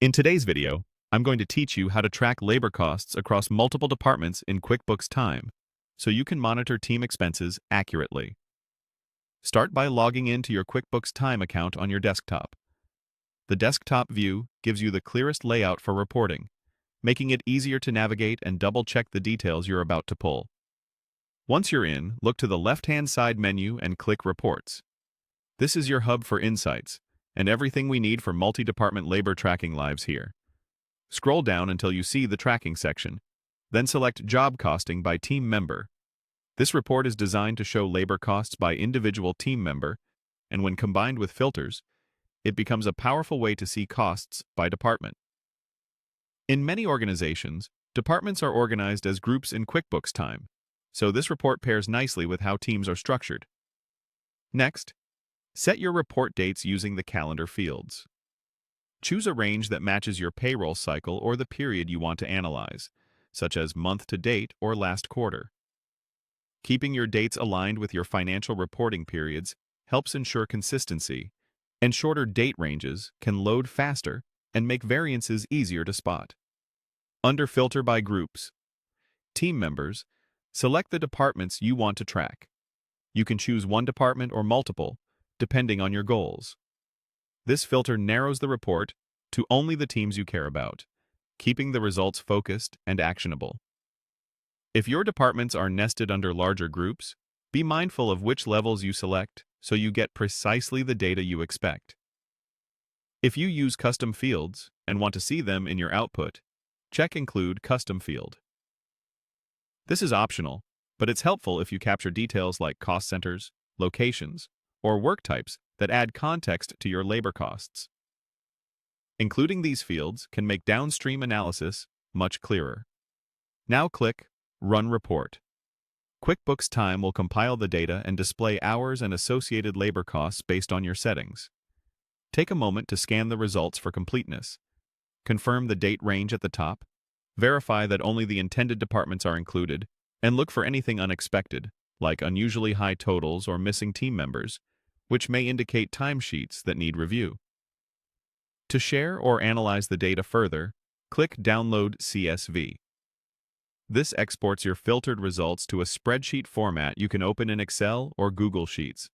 In today's video, I'm going to teach you how to track labor costs across multiple departments in QuickBooks Time, so you can monitor team expenses accurately. Start by logging into your QuickBooks Time account on your desktop. The desktop view gives you the clearest layout for reporting, making it easier to navigate and double-check the details you're about to pull. Once you're in, look to the left-hand side menu and click Reports. This is your hub for insights, and everything we need for multi-department labor tracking lives here. Scroll down until you see the tracking section, then select Job Costing by Team Member. This report is designed to show labor costs by individual team member, and when combined with filters, it becomes a powerful way to see costs by department. In many organizations, departments are organized as groups in QuickBooks Time, so this report pairs nicely with how teams are structured. Next, set your report dates using the calendar fields. Choose a range that matches your payroll cycle or the period you want to analyze, such as month to date or last quarter. Keeping your dates aligned with your financial reporting periods helps ensure consistency, and shorter date ranges can load faster and make variances easier to spot. Under Filter by Groups, Team Members, select the departments you want to track. You can choose one department or multiple, depending on your goals. This filter narrows the report to only the teams you care about, keeping the results focused and actionable. If your departments are nested under larger groups, be mindful of which levels you select so you get precisely the data you expect. If you use custom fields and want to see them in your output, check Include Custom Field. This is optional, but it's helpful if you capture details like cost centers, locations, or work types that add context to your labor costs. Including these fields can make downstream analysis much clearer. Now click Run Report. QuickBooks Time will compile the data and display hours and associated labor costs based on your settings. Take a moment to scan the results for completeness. Confirm the date range at the top, verify that only the intended departments are included, and look for anything unexpected, like unusually high totals or missing team members, which may indicate timesheets that need review. To share or analyze the data further, click Download CSV. This exports your filtered results to a spreadsheet format you can open in Excel or Google Sheets.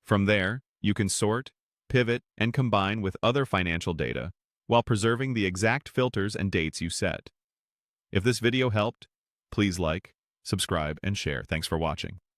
From there, you can sort, pivot, and combine with other financial data while preserving the exact filters and dates you set. If this video helped, please like, subscribe, and share. Thanks for watching.